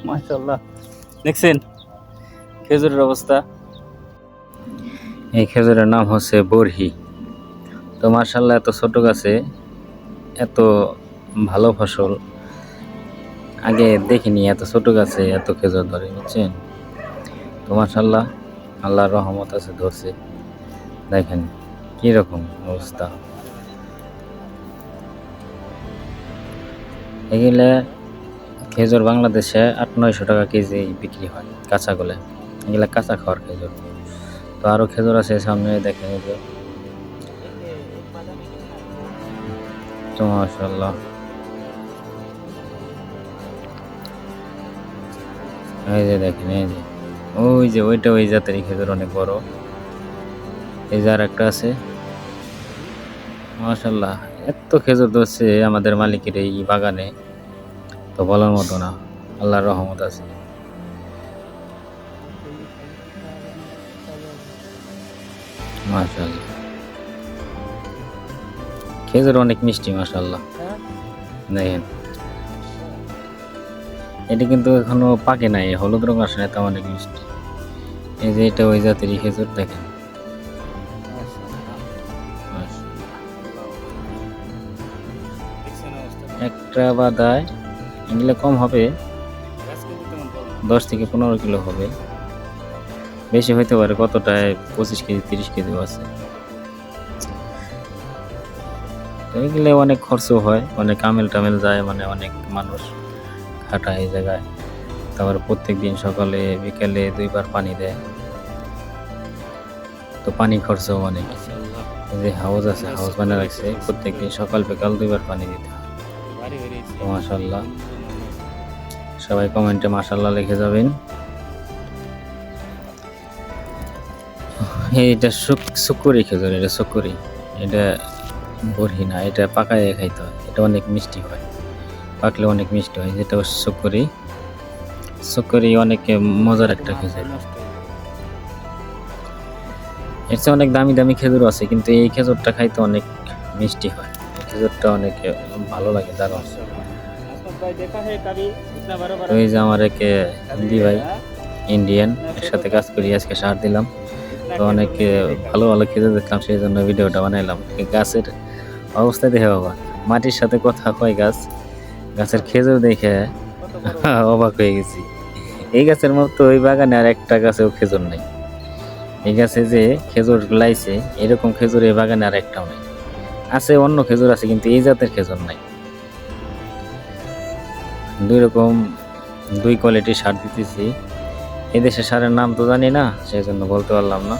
মাশাআল্লাহ, দেখছেন খেজুরের অবস্থা। এই খেজুরের নাম হচ্ছে বরহি। তো মাশাআল্লাহ, এত ছোট গাছে এত ভালো ফসল আগে দেখিনি। এত ছোট গাছে এত খেজুর ধরে, বুঝছেন? তো মাশাআল্লাহ, আল্লাহর রহমত আছে, ধরছে। দেখেন কি রকম অবস্থা। এগুলা খেজুর বাংলাদেশে 800-900 টাকা কেজি বিক্রি হয় কাঁচাগুলো। এগুলা কাঁচা খাওয়ার খেজুর। তো আরো খেজুর আছে সামনে, দেখেন এই যে। তো মাশাআল্লাহ, এই যে দেখেন, এই যে ওই যে ওইটা ওই জাতের খেজুর, অনেক বড়। এই যে আর একটা আছে। মাশাআল্লাহ, এত খেজুর ধরছে আমাদের মালিকের এই বাগানে, তো বলার মতো না। আল্লাহর রহমত আছে। মাশাআল্লাহ, খেজুর অনেক মিষ্টি। মাশাআল্লাহ, দেখেন এটা কিন্তু এখনো পাকে নাই, হলুদ রং আসে না, তা অনেক মিষ্টি। এই যে এটা ওই জাতেরই খেজুর, দেখেন। একটা বাদায় এগুলো কম হবে, 10 থেকে 15 কিলো হবে, বেশি হইতে পারে। কতটায় 25 কেজি 30 কেজিও আছে। তো এগুলো অনেক খরচ হয়, অনেক আমেল টামেল যায়, মানে অনেক মানুষ খাটায় এই জায়গায়। তারপর প্রত্যেক দিন সকালে বিকেলে 2বার পানি দেয়, তো পানি খরচও অনেক। এই যে হাউস আছে, হাউস বানিয়ে রাখছে, প্রত্যেকদিন সকাল বিকাল 2বার পানি দিতে হয়। তো মাশাআল্লাহ, সবাই কমেন্টে মাশাআল্লাহ লিখে যাবেন। এটা সুকুরি খেজুর, এটা সুকুরি, এটা বরহি না। এটা পাকায় খাইতে হয়, এটা অনেক মিষ্টি হয়, পাকলে অনেক মিষ্টি হয়। যেটা সুকুরি, সুকুরি অনেক মজার একটা খেজুর। এর চেয়ে অনেক দামি দামি খেজুর আছে, কিন্তু এই খেজুরটা খাইতে অনেক মিষ্টি হয়। এই খেজুরটা অনেক ভালো লাগে, দারুণ। তো এই যে আমার এক হিন্দি ভাই, ইন্ডিয়ান, এর সাথে কাজ করি, আজকে সার দিলাম। তো অনেক ভালো ভালো খেজুর দেখলাম, সেই জন্য ভিডিওটা বানাইলাম। গাছের অবস্থা দেখে বাবা, মাটির সাথে কথা কয় গাছ, গাছের খেজুর দেখে অবাক হয়ে গেছি। এই গাছের মতো ওই বাগানে আর একটা গাছেও খেজুর নাই। এই গাছে যে খেজুর লাইছে, এরকম খেজুর এই বাগানে আর একটাও নাই। আছে অন্য খেজুর আছে, কিন্তু এই জাতের খেজুর নাই। 2 কোয়ালিটির সার দিতেছি। এই দেশের সারের নাম তো জানি না, সেই জন্য বলতে পারলাম না।